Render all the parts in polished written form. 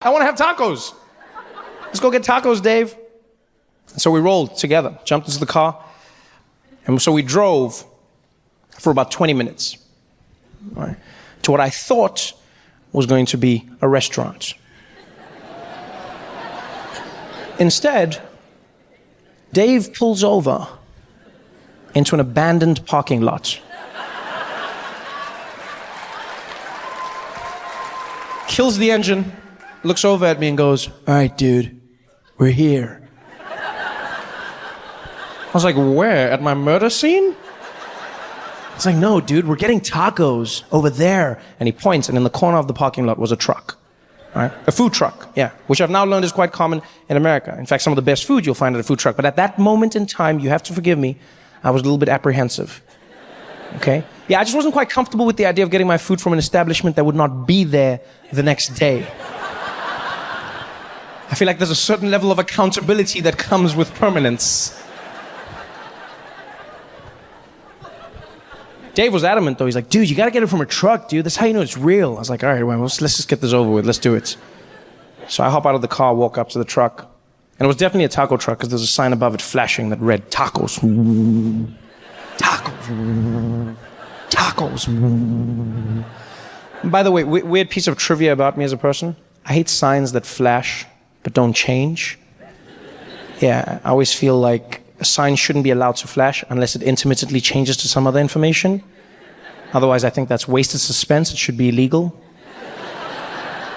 I want to have tacos. Let's go get tacos, Dave. And so we rolled together, jumped into the car. And so we drove for about 20 minutes, right, to what I thought was going to be a restaurant. Instead, Dave pulls over into an abandoned parking lot. Kills the engine, looks over at me and goes, "All right, dude, we're here." I was like, "Where? At my murder scene?" It's like, "No, dude, we're getting tacos over there." And he points, and in the corner of the parking lot was a truck. Right? A food truck, yeah, which I've now learned is quite common in America. In fact, some of the best food you'll find at a food truck. But at that moment in time, you have to forgive me, I was a little bit apprehensive. Okay? Yeah, I just wasn't quite comfortable with the idea of getting my food from an establishment that would not be there the next day. I feel like there's a certain level of accountability that comes with permanence. Dave was adamant, though. He's like, "Dude, you gotta get it from a truck, dude. That's how you know it's real." I was like, "All right, well, let's just get this over with. Let's do it." So I hop out of the car, walk up to the truck. And it was definitely a taco truck, because there's a sign above it flashing that read, "Tacos. Tacos. Tacos." And by the way, weird piece of trivia about me as a person. I hate signs that flash but don't change. Yeah, I always feel like a sign shouldn't be allowed to flash unless it intermittently changes to some other information. Otherwise, I think that's wasted suspense. It should be illegal.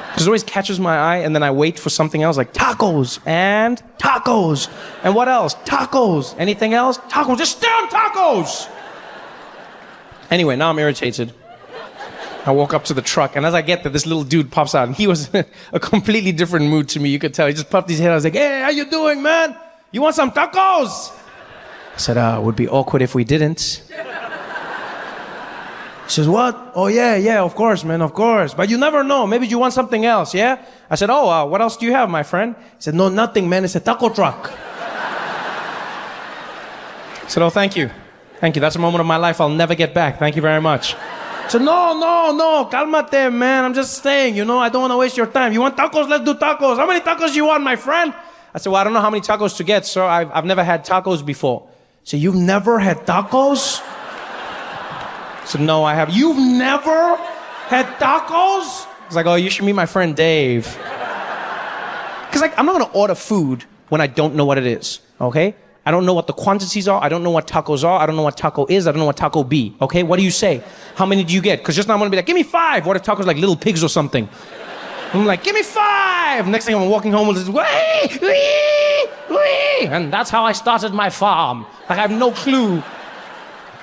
Because it always catches my eye, and then I wait for something else, like tacos, and tacos. And what else? Tacos. Anything else? Tacos. Just stay on tacos! Anyway, now I'm irritated. I walk up to the truck, and as I get there, this little dude pops out, and he was in a completely different mood to me. You could tell. He just popped his head. I was like, "Hey, how you doing, man? You want some tacos?" I said, "It would be awkward if we didn't." He says, "What? Oh, yeah, of course, man, of course. But you never know. Maybe you want something else, yeah?" I said, "Oh, what else do you have, my friend?" He said, "No, nothing, man. It's a taco truck." I said, "Oh, thank you. Thank you. That's a moment of my life I'll never get back. Thank you very much." I said, No, calmate, man. I'm just saying, you know, I don't want to waste your time. You want tacos? Let's do tacos. How many tacos you want, my friend? I said, "Well, I don't know how many tacos to get, sir. I've never had tacos before." So you've never had tacos? I said, "No, I have." "You've never had tacos?" He's like, "Oh, you should meet my friend Dave." Because like, I'm not going to order food when I don't know what it is, okay? I don't know what the quantities are. I don't know what tacos are. I don't know what taco is. I don't know what taco be, okay? What do you say? How many do you get? Because just now I'm going to be like, "Give me 5. What if tacos like little pigs or something? I'm like, "Give me 5. Next thing I'm walking home with this, wee. And that's how I started my farm. Like I have no clue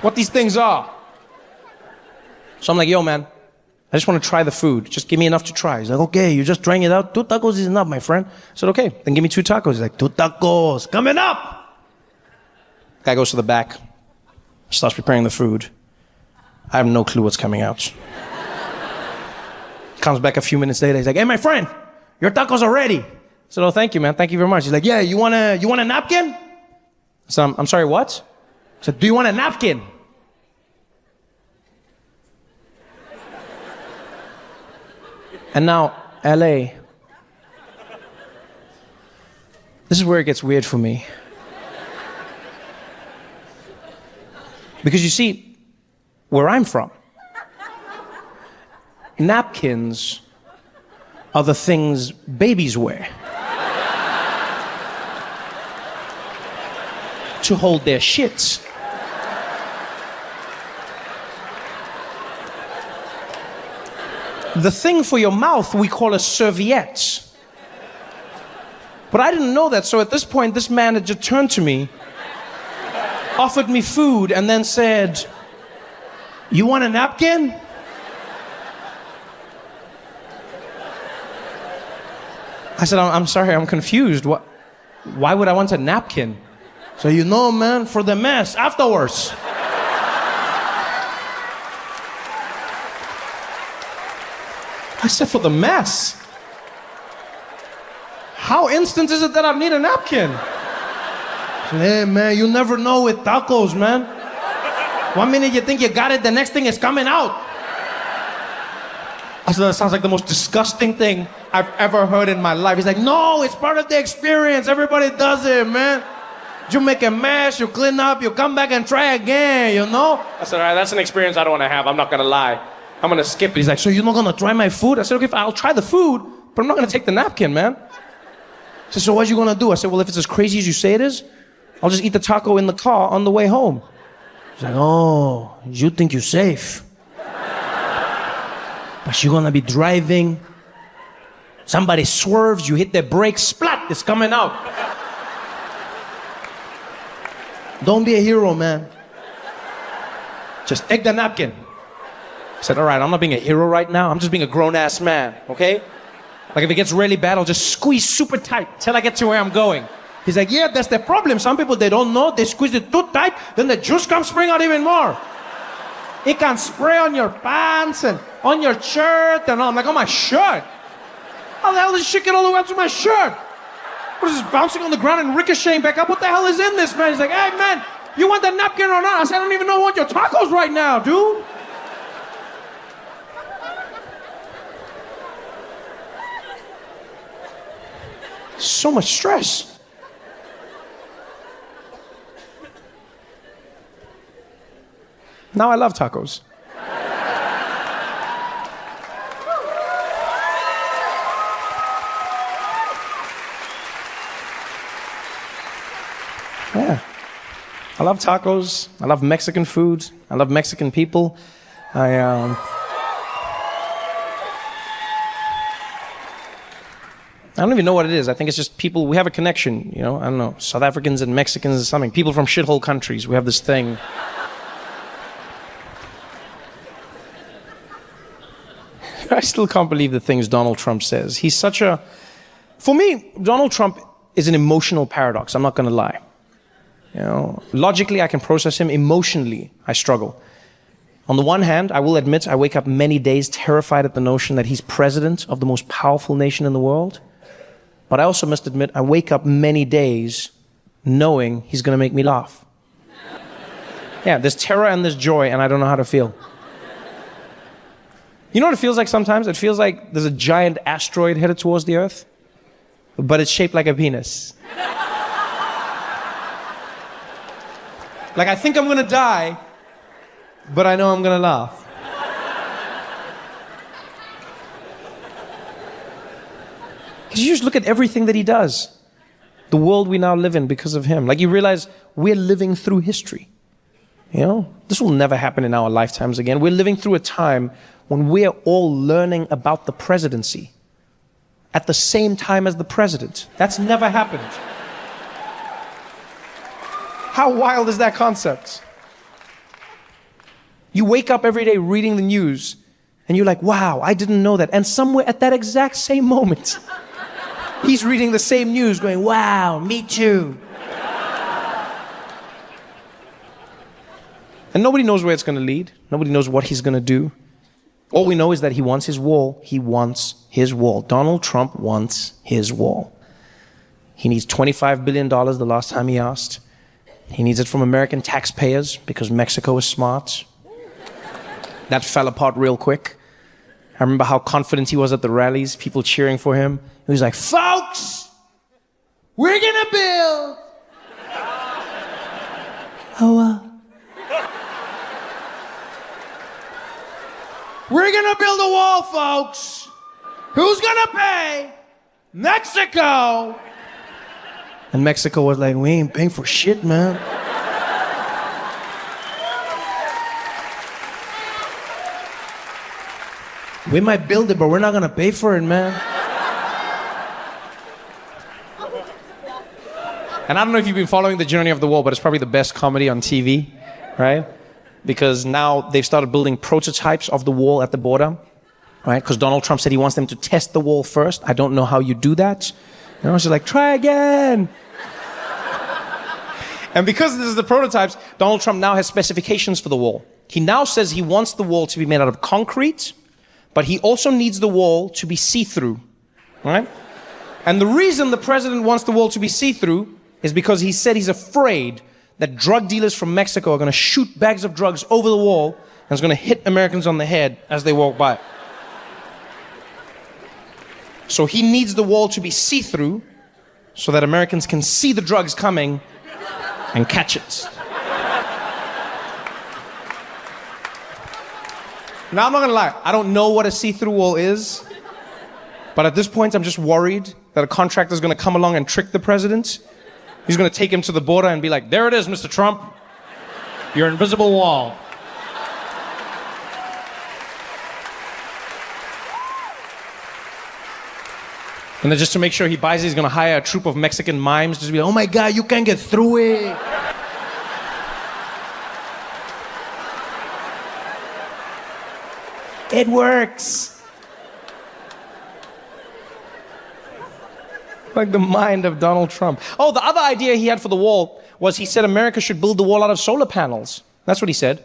what these things are. So I'm like, "Yo, man, I just want to try the food. Just give me enough to try." He's like, "Okay, you just drank it out. 2 tacos is enough, my friend." I said, "Okay, then give me 2 tacos. He's like, 2 tacos, coming up." Guy goes to the back, starts preparing the food. I have no clue what's coming out. Comes back a few minutes later. He's like, "Hey, my friend, your tacos are ready." I said, "Oh, thank you, man. Thank you very much." He's like, "Yeah, you want a napkin?" I said, I'm sorry, what?" I said, "Do you want a napkin?" And now, LA. This is where it gets weird for me. Because you see, where I'm from, napkins are the things babies wear to hold their shits. The thing for your mouth we call a serviette. But I didn't know that, so at this point, this man had just turned to me, offered me food, and then said, "You want a napkin?" I said, I'm sorry, I'm confused. Why would I want a napkin? So, "You know, man, for the mess afterwards." I said, "For the mess? How instant is it that I need a napkin?" I said, "Hey, man, you never know with tacos, man. One minute you think you got it, the next thing is coming out." I said, that sounds like the most disgusting thing I've ever heard in my life. He's like, no, it's part of the experience. Everybody does it, man. You make a mess, you clean up, you come back and try again, you know? I said, all right, that's an experience I don't want to have. I'm not going to lie. I'm going to skip it. He's like, so you're not going to try my food? I said, okay, I'll try the food, but I'm not going to take the napkin, man. He said, so what are you going to do? I said, well, if it's as crazy as you say it is, I'll just eat the taco in the car on the way home. He's like, oh, you think you're safe. But you're going to be driving. Somebody swerves, you hit the brakes, splat, it's coming out. Don't be a hero, man. Just take the napkin. I said, all right, I'm not being a hero right now. I'm just being a grown-ass man, okay? Like, if it gets really bad, I'll just squeeze super tight till I get to where I'm going. He's like, yeah, that's the problem. Some people, they don't know. They squeeze it too tight, then the juice comes spraying out even more. It can spray on your pants and on your shirt and all. I'm like, on my shirt? How the hell does shit get all the way up to my shirt? What is this, bouncing on the ground and ricocheting back up? What the hell is in this, man? He's like, hey, man, you want that napkin or not? I said, I don't even know what your tacos right now, dude. So much stress. Now I love tacos. Yeah. I love tacos. I love Mexican food. I love Mexican people. I don't even know what it is. I think it's just people, we have a connection, you know? I don't know, South Africans and Mexicans or something. People from shithole countries, we have this thing. I still can't believe the things Donald Trump says. He's such a... For me, Donald Trump is an emotional paradox, I'm not gonna lie. You know, logically, I can process him. Emotionally, I struggle. On the one hand, I will admit, I wake up many days terrified at the notion that he's president of the most powerful nation in the world. But I also must admit, I wake up many days knowing he's going to make me laugh. Yeah, there's terror and there's joy, and I don't know how to feel. You know what it feels like sometimes? It feels like there's a giant asteroid headed towards the Earth, but it's shaped like a penis. Like, I think I'm gonna die, but I know I'm gonna laugh. Because you just look at everything that he does. The world we now live in because of him. Like, you realize we're living through history. You know, this will never happen in our lifetimes again. We're living through a time when we're all learning about the presidency at the same time as the president. That's never happened. How wild is that concept? You wake up every day reading the news, and you're like, wow, I didn't know that. And somewhere at that exact same moment, he's reading the same news going, wow, me too. And nobody knows where it's going to lead. Nobody knows what he's going to do. All we know is that he wants his wall. He wants his wall. Donald Trump wants his wall. He needs $25 billion the last time he asked. He needs it from American taxpayers because Mexico is smart. That fell apart real quick. I remember how confident he was at the rallies, people cheering for him. He was like, folks, we're gonna build. We're gonna build a wall, folks. Who's gonna pay? Mexico. And Mexico was like, we ain't paying for shit, man. We might build it, but we're not gonna pay for it, man. And I don't know if you've been following the journey of the wall, but it's probably the best comedy on TV, right? Because now they've started building prototypes of the wall at the border, right? Because Donald Trump said he wants them to test the wall first. I don't know how you do that. You know, she's like, try again. And because this is the prototypes, Donald Trump now has specifications for the wall. He now says he wants the wall to be made out of concrete, but he also needs the wall to be see-through, right? And the reason the president wants the wall to be see-through is because he said he's afraid that drug dealers from Mexico are going to shoot bags of drugs over the wall and it's going to hit Americans on the head as they walk by. So he needs the wall to be see-through so that Americans can see the drugs coming and catch it. Now, I'm not gonna lie, I don't know what a see-through wall is, but at this point, I'm just worried that a contractor's gonna come along and trick the president. He's gonna take him to the border and be like, there it is, Mr. Trump, your invisible wall. And then just to make sure he buys it, he's gonna hire a troupe of Mexican mimes, just be like, oh my God, you can't get through it. It works. Like the mind of Donald Trump. Oh, the other idea he had for the wall was he said America should build the wall out of solar panels. That's what he said.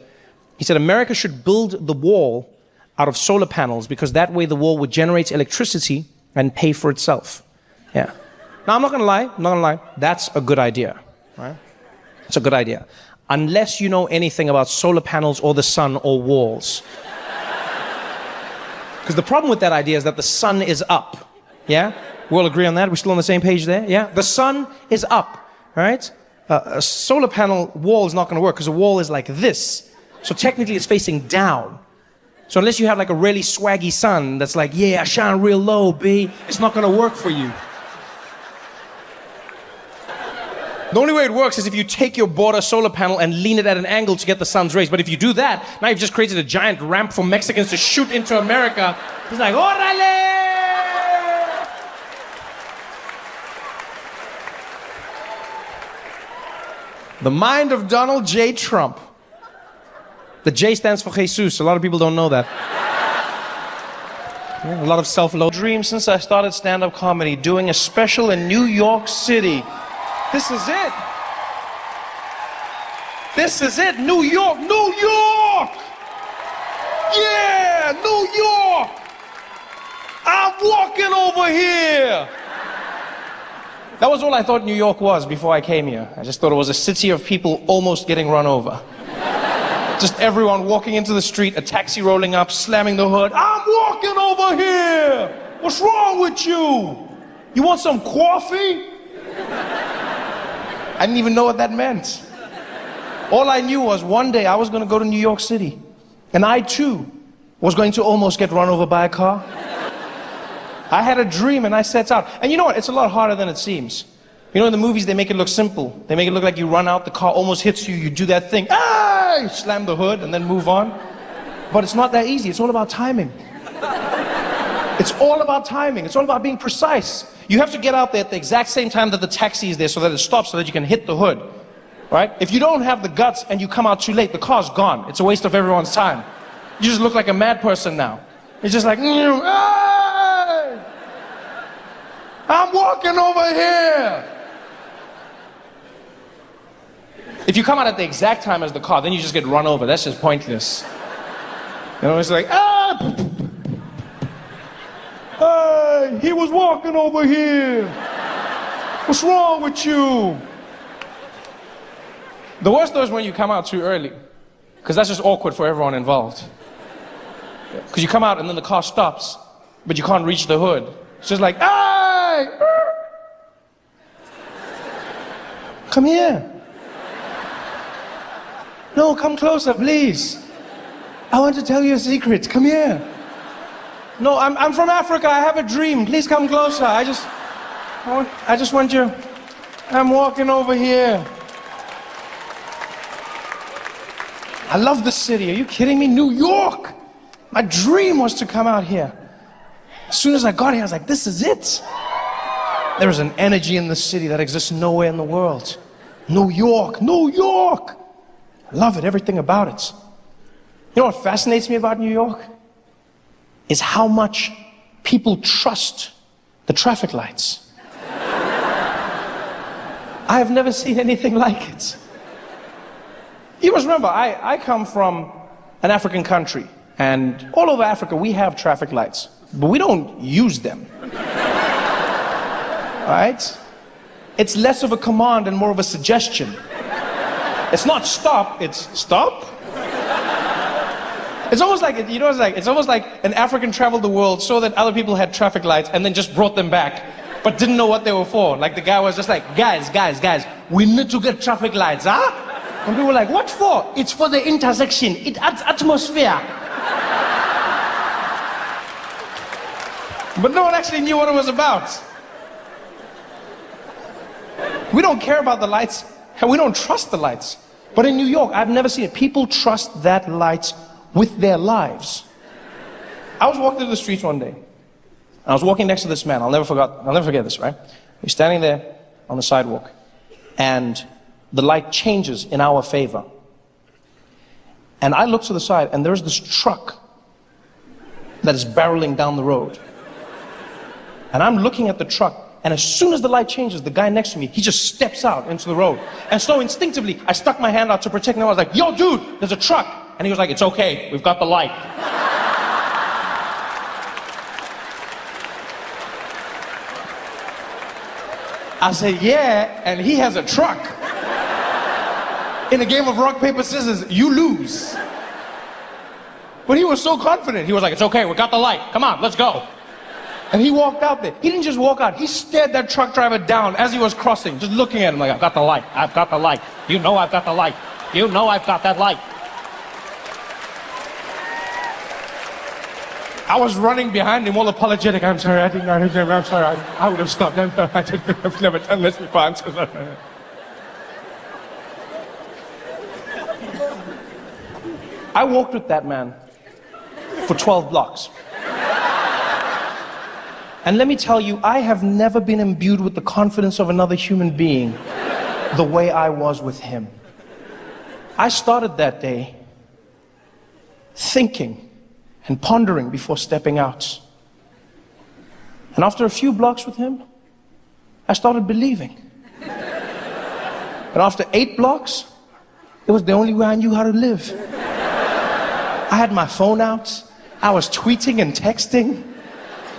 He said America should build the wall out of solar panels because that way the wall would generate electricity and pay for itself. Yeah. Now, I'm not gonna lie, that's a good idea, right? It's a good idea. Unless you know anything about solar panels or the sun or walls. Because the problem with that idea is that the sun is up, yeah? We all agree on that? We're still on the same page there, yeah? The sun is up, right? A solar panel wall is not gonna work because a wall is like this. So technically it's facing down. So unless you have like a really swaggy sun that's like, yeah, I shine real low, B, it's not gonna work for you. The only way it works is if you take your border solar panel and lean it at an angle to get the sun's rays. But if you do that, now you've just created a giant ramp for Mexicans to shoot into America. It's like, órale! The mind of Donald J. Trump. The J stands for Jesus. A lot of people don't know that. Yeah, a lot of self-loathing. Dream since I started stand-up comedy, doing a special in New York City. This is it. This is it. New York, New York. Yeah, New York. I'm walking over here. That was all I thought New York was before I came here. I just thought it was a city of people almost getting run over. Just everyone walking into the street, a taxi rolling up, slamming the hood. I'm walking over here. What's wrong with you? You want some coffee? I didn't even know what that meant. All I knew was one day I was going to go to New York City. And I too was going to almost get run over by a car. I had a dream and I set out. And you know what? It's a lot harder than it seems. You know, in the movies, they make it look simple. They make it look like you run out, the car almost hits you, you do that thing, you slam the hood and then move on. But it's not that easy. It's all about timing. It's all about timing. It's all about being precise. You have to get out there at the exact same time that the taxi is there so that it stops so that you can hit the hood, right? If you don't have the guts and you come out too late, the car's gone. It's a waste of everyone's time. You just look like a mad person now. It's just like, hey! I'm walking over here. If you come out at the exact time as the car, then you just get run over. That's just pointless. You know, it's like, hey, he was walking over here. What's wrong with you? The worst though is when you come out too early, because that's just awkward for everyone involved. Because you come out and then the car stops, but you can't reach the hood. It's just like, hey! Come here. No, come closer, please. I want to tell you a secret. Come here. No, I'm from Africa. I have a dream. Please come closer. I just want you. I'm walking over here. I love the city. Are you kidding me? New York. My dream was to come out here. As soon as I got here, I was like, this is it. There is an energy in the city that exists nowhere in the world. New York, New York. I love it, everything about it. You know what fascinates me about New York? Is how much people trust the traffic lights. I have never seen anything like it. You must remember, I come from an African country, and all over Africa we have traffic lights, but we don't use them. Right? It's less of a command and more of a suggestion. It's not stop, it's stop. It's almost like, you know what it's like? It's almost like an African traveled the world, saw that other people had traffic lights, and then just brought them back, but didn't know what they were for. Like the guy was just like, guys, we need to get traffic lights, huh? And people were like, what for? It's for the intersection. It adds atmosphere. But no one actually knew what it was about. We don't care about the lights, and we don't trust the lights. But in New York, I've never seen it. People trust that light with their lives. I was walking through the streets one day. I was walking next to this man. I'll never forget this, right? He's standing there on the sidewalk, and the light changes in our favor. And I look to the side, and there's this truck that is barreling down the road. And I'm looking at the truck, and as soon as the light changes, the guy next to me, he just steps out into the road. And so instinctively, I stuck my hand out to protect him. I was like, yo, dude, there's a truck. And he was like, it's okay, we've got the light. I said, yeah, and he has a truck. In a game of rock, paper, scissors, you lose. But he was so confident. He was like, it's okay, we got the light. Come on, let's go. And he walked out there. He didn't just walk out. He stared that truck driver down as he was crossing, just looking at him like, I've got the light. I've got the light. You know I've got the light. You know I've got that light. I was running behind him all apologetic. I'm sorry, I'm sorry. I would have stopped. I've never done this before. I'm so sorry. I walked with that man for 12 blocks. And let me tell you, I have never been imbued with the confidence of another human being the way I was with him. I started that day thinking and pondering before stepping out. And after a few blocks with him, I started believing. And after 8 blocks, it was the only way I knew how to live. I had my phone out. I was tweeting and texting.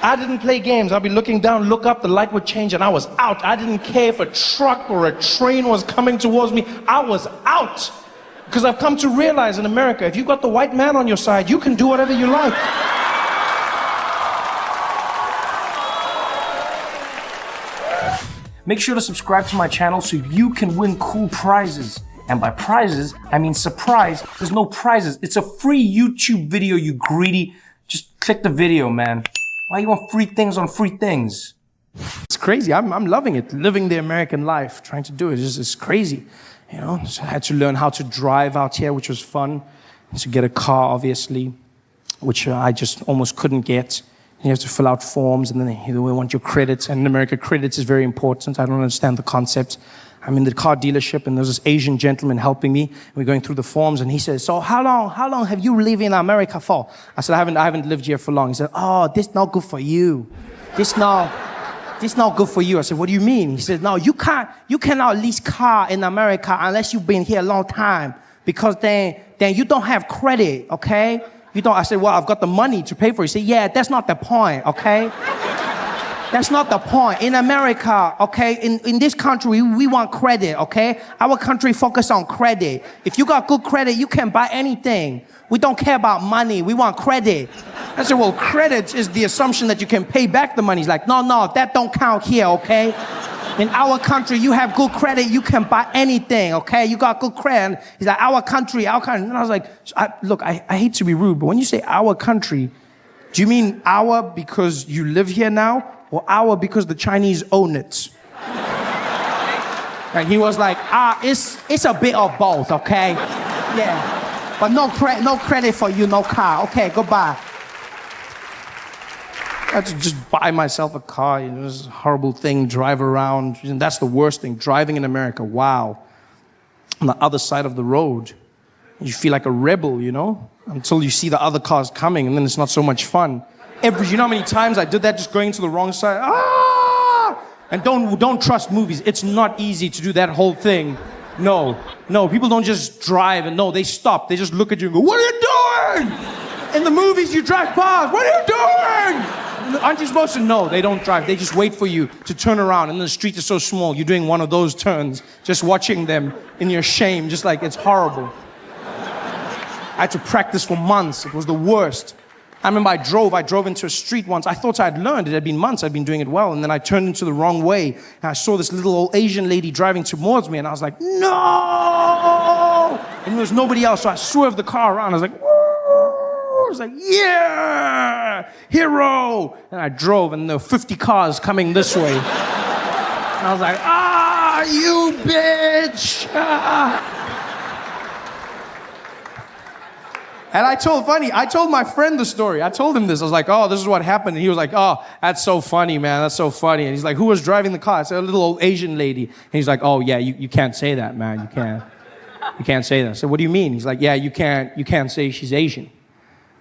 I didn't play games. I'd be looking down, look up, the light would change, and I was out. I didn't care if a truck or a train was coming towards me. I was out. Because I've come to realize in America, if you've got the white man on your side, you can do whatever you like. Make sure to subscribe to my channel so you can win cool prizes. And by prizes, I mean surprise. There's no prizes. It's a free YouTube video, you greedy. Just click the video, man. Why you want free things on free things? It's crazy. I'm loving it. Living the American life, trying to do it. It's crazy. You know, so I had to learn how to drive out here, which was fun. To get a car, obviously, which I just almost couldn't get. You have to fill out forms, and then they want your credits. And in America, credits is very important. I don't understand the concept. I'm in the car dealership, and there's this Asian gentleman helping me. We're going through the forms, and he says, so how long have you lived in America for? I said, I haven't lived here for long. He said, oh, this not good for you. This not good for you. I said, what do you mean? He said, no, you cannot lease car in America unless you've been here a long time, because then you don't have credit, okay? You don't. I said, well, I've got the money to pay for it. He said, yeah, that's not the point, okay? That's not the point. In America, okay, in this country, we want credit, okay? Our country focus on credit. If you got good credit, you can buy anything. We don't care about money. We want credit. I said, well, credit is the assumption that you can pay back the money. He's like, no, that don't count here, okay? In our country, you have good credit, you can buy anything, okay? You got good credit. He's like, our country. And I was like, look, I hate to be rude, but when you say our country, do you mean our because you live here now, or our because the Chinese own it? And he was like, it's a bit of both, okay? Yeah, but no credit for you, no car. Okay, goodbye. I had to just buy myself a car. You know, this horrible thing, drive around. And that's the worst thing, driving in America. Wow. On the other side of the road, you feel like a rebel, you know, until you see the other cars coming, and then it's not so much fun. You know how many times I did that, just going to the wrong side? And don't trust movies. It's not easy to do that whole thing. No, people don't just drive and no, they stop. They just look at you and go, what are you doing? In the movies, you drive past. What are you doing? Aren't you supposed to? No, they don't drive. They just wait for you to turn around. And the street is so small. You're doing one of those turns, just watching them in your shame, just like it's horrible. I had to practice for months. It was the worst. I remember I drove into a street once. I thought I'd learned. It had been months. I'd been doing it well. And then I turned into the wrong way. And I saw this little old Asian lady driving towards me. And I was like, no! And there was nobody else. So I swerved the car around. I was like, whoa! I was like, yeah! Hero! And I drove, and there were 50 cars coming this way. And I was like, you bitch! And I told my friend the story. I told him this. I was like, oh, this is what happened. And he was like, oh, that's so funny, man. That's so funny. And he's like, who was driving the car? I said, a little old Asian lady. And he's like, oh, yeah, you can't say that, man. You can't say that. I said, what do you mean? He's like, yeah, you can't say she's Asian.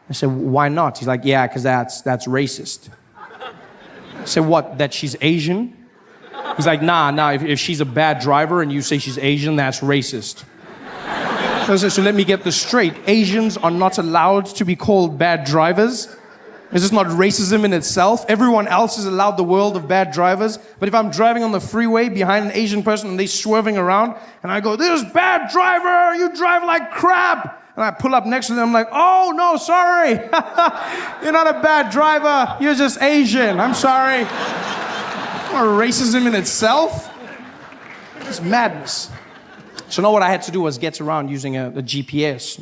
I said, why not? He's like, yeah, because that's racist. I said, what, that she's Asian? He's like, nah, if she's a bad driver and you say she's Asian, that's racist. So let me get this straight. Asians are not allowed to be called bad drivers. Is this not racism in itself? Everyone else is allowed the world of bad drivers. But if I'm driving on the freeway behind an Asian person and they're swerving around, and I go, this bad driver, you drive like crap. And I pull up next to them, I'm like, oh, no, sorry. You're not a bad driver. You're just Asian. I'm sorry. Racism in itself? It's madness. So now what I had to do was get around using a GPS,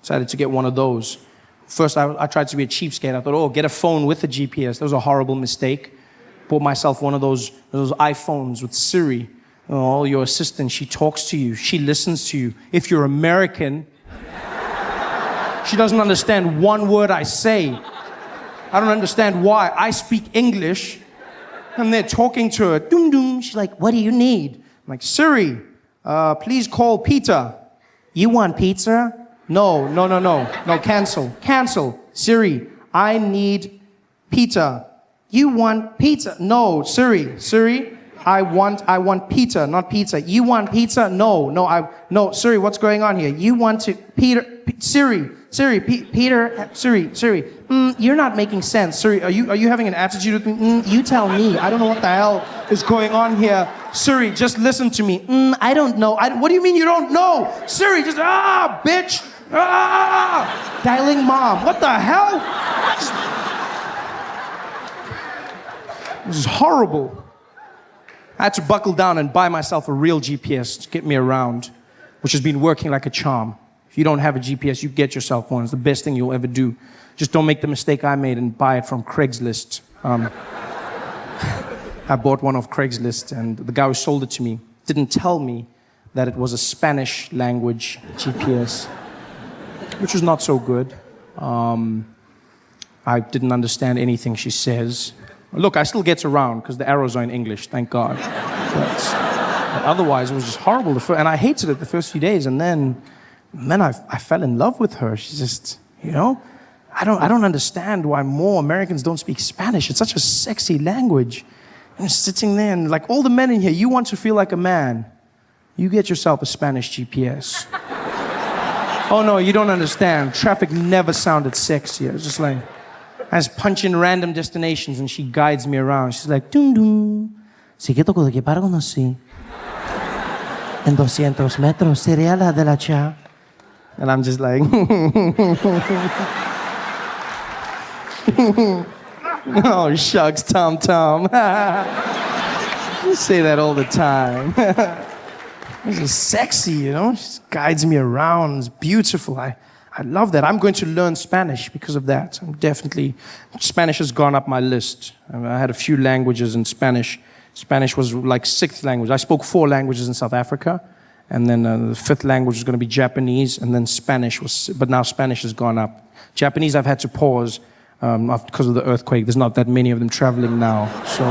Decided to get one of those. First, I tried to be a cheapskate. I thought, oh, get a phone with a GPS. That was a horrible mistake. Bought myself one of those iPhones with Siri. Oh, your assistant, she talks to you. She listens to you. If you're American, she doesn't understand one word I say. I don't understand why. I speak English, and they're talking to her. Doom, doom. She's like, what do you need? I'm like, Siri. Please call Peter. You want pizza? No, cancel. Siri, I need pizza. You want pizza? No, Siri, I want pizza, not pizza. You want pizza? No, Siri, what's going on here? You want to, Siri, you're not making sense. Siri, are you having an attitude with me? You tell me. I don't know what the hell is going on here. Siri, just listen to me. I don't know. What do you mean you don't know? Siri, just, bitch. Dialing mom. What the hell? This is horrible. I had to buckle down and buy myself a real GPS to get me around, which has been working like a charm. If you don't have a GPS, you get yourself one. It's the best thing you'll ever do. Just don't make the mistake I made and buy it from Craigslist. I bought one off Craigslist, and the guy who sold it to me didn't tell me that it was a Spanish language GPS, which was not so good. I didn't understand anything she says. Look, I still get around because the arrows are in English, thank God. But otherwise, it was just horrible. And I hated it the first few days, and then I fell in love with her. She's just, I don't understand why more Americans don't speak Spanish. It's such a sexy language. And sitting there, and like all the men in here, you want to feel like a man. You get yourself a Spanish GPS. Oh no, you don't understand. Traffic never sounded sexier. It's just like, I just punch in random destinations and she guides me around. She's like, dum dum. Sí que toco de que para conocí. En 200 metros sería la de la cha. And I'm just like, oh, shucks, Tom. You say that all the time. This is sexy, She just guides me around. It's beautiful. I love that. I'm going to learn Spanish because of that. Spanish has gone up my list. I had a few languages in Spanish. Spanish was like 6th language. I spoke 4 languages in South Africa. And then the 5th language was going to be Japanese. And then Spanish but now Spanish has gone up. Japanese I've had to pause. Because of the earthquake, there's not that many of them traveling now, so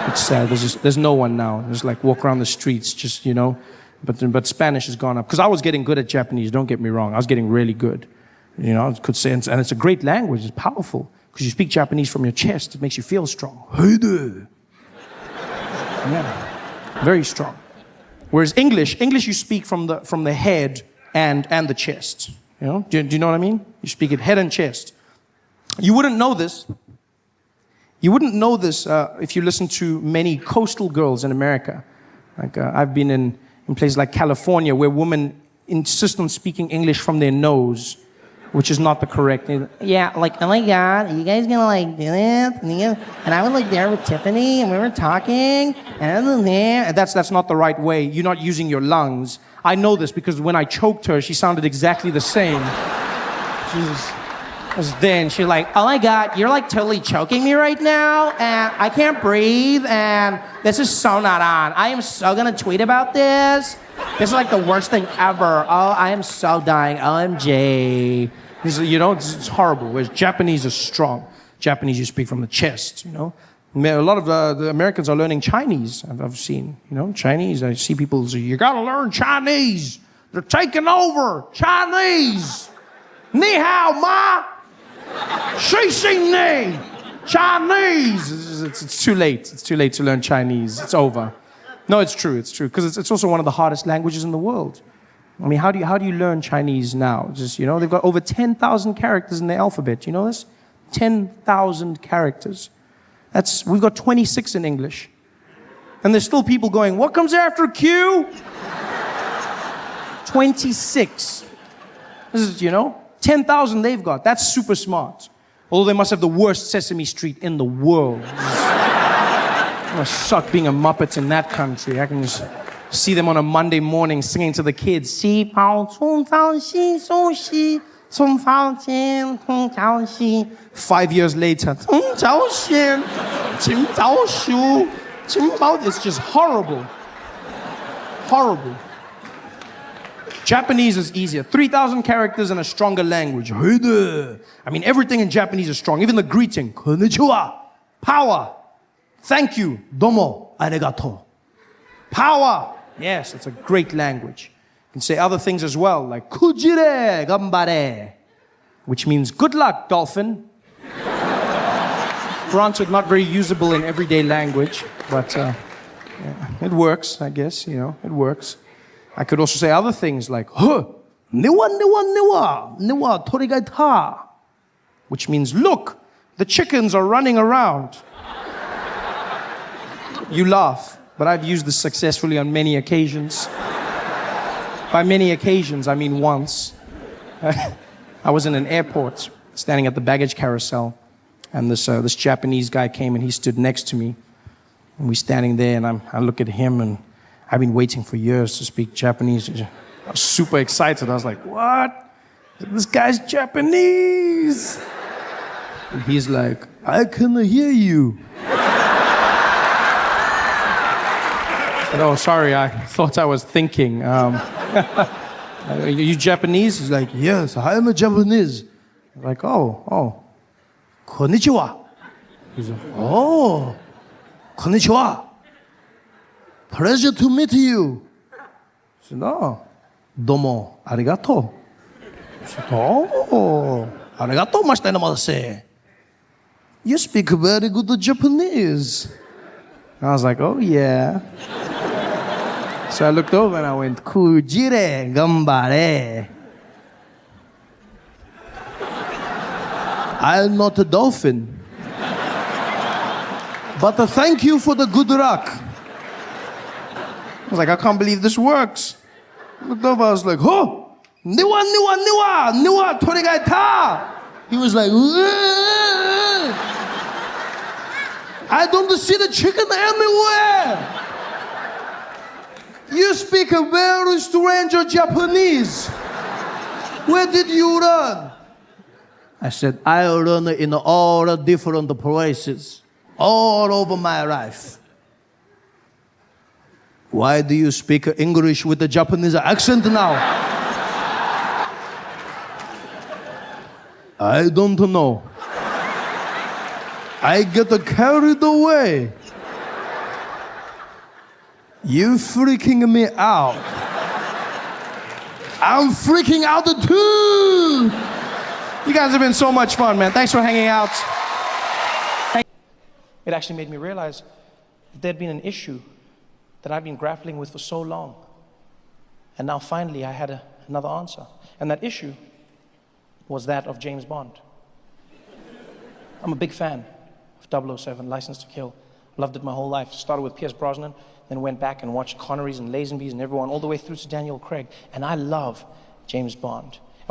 it's sad. There's no one now. There's like walk around the streets, just But Spanish has gone up because I was getting good at Japanese. Don't get me wrong, I was getting really good. I could say, and it's a great language. It's powerful because you speak Japanese from your chest. It makes you feel strong. Hey there. Yeah, very strong. Whereas English you speak from the head and the chest. Do you know what I mean? You speak it head and chest. You wouldn't know this. If you listen to many coastal girls in America. Like I've been in places like California where women insist on speaking English from their nose. which is not the correct. Yeah, like, oh my God, are you guys gonna like do this? And I was like there with Tiffany and we were talking and That's not the right way. You're not using your lungs. I know this because when I choked her, she sounded exactly the same. Was then she's like, oh my God, you're like totally choking me right now and I can't breathe and this is so not on. I am so gonna tweet about this. This is like the worst thing ever. Oh, I am so dying. OMG. It's horrible. Whereas Japanese is strong. Japanese, you speak from the chest, A lot of the Americans are learning Chinese, I've seen. Chinese, I see people say, you gotta learn Chinese. They're taking over. Chinese. Ni hao, ma. Shi xing ni. Chinese. It's too late. It's too late to learn Chinese. It's over. No, it's true. It's true. Because it's also one of the hardest languages in the world. I mean, how do you learn Chinese now? They've got over 10,000 characters in the alphabet. You know this? 10,000 characters. We've got 26 in English. And there's still people going, what comes after Q? 26. This is, 10,000 they've got. That's super smart. Although they must have the worst Sesame Street in the world. It must suck being a Muppet in that country. I can just see them on a Monday morning singing to the kids. 5 years later. It's just horrible. Horrible. Japanese is easier. 3,000 characters and a stronger language. Hey there. I mean, everything in Japanese is strong. Even the greeting. Konnichiwa. Power. Thank you. Domo. Arigato. Power. Yes, it's a great language. You can say other things as well, like kujire gambare, which means good luck, dolphin. Granted, not very usable in everyday language, but it works, I guess, it works. I could also say other things like, niwa, torigaita, which means, look, the chickens are running around. You laugh, but I've used this successfully on many occasions. By many occasions, I mean once. I was in an airport, standing at the baggage carousel, and this Japanese guy came and he stood next to me. And we're standing there, and I look at him, and I've been waiting for years to speak Japanese. I was super excited. I was like, what? This guy's Japanese. And he's like, I can hear you. I said, oh, sorry, I thought I was thinking. Are you Japanese? He's like, yes, I am a Japanese. I'm like, oh. Konnichiwa. He's like, oh, konnichiwa. Pleasure to meet you. I said, oh, domo, arigato. I said, oh, arigato mashitainamase. You speak very good Japanese. I was like, oh, yeah. So I looked over and I went, kujire gambare. I'm not a dolphin. But thank you for the good luck. I was like, I can't believe this works. I looked over, I was like, oh, niwa, torigaita. He was like, I don't see the chicken anywhere. You speak a very strange Japanese. Where did you learn? I said, I learned in all different places, all over my life. Why do you speak English with a Japanese accent now? I don't know. I get carried away. You freaking me out. I'm freaking out too. You guys have been so much fun, man. Thanks for hanging out. It actually made me realize that there'd been an issue that I've been grappling with for so long. And now finally I had another answer. And that issue was that of James Bond. I'm a big fan of 007, License to Kill. Loved it my whole life. Started with Pierce Brosnan, then went back and watched Connerys and Lazenbys and everyone all the way through to Daniel Craig. And I love James Bond. And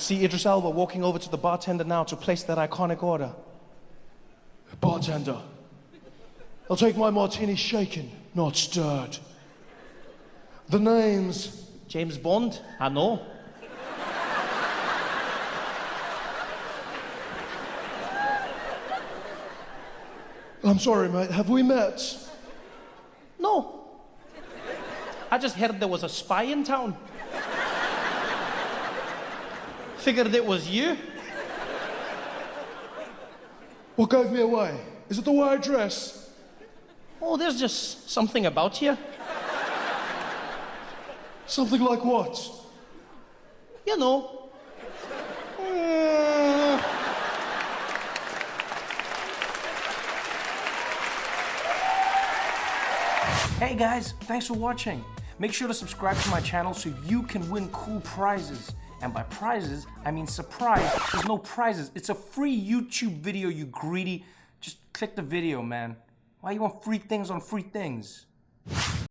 See Idris Elba walking over to the bartender now to place that iconic order. Bartender, I'll take my martini shaken, not stirred. The name's James Bond? I know. I'm sorry, mate, have we met? No. I just heard there was a spy in town. Figured it was you. What gave me away? Is it the way I dress? Oh, there's just something about you. Something like what? You know. Hey guys, thanks for watching. Make sure to subscribe to my channel so you can win cool prizes. And by prizes, I mean surprise. There's no prizes. It's a free YouTube video, you greedy. Just click the video, man. Why you want free things on free things?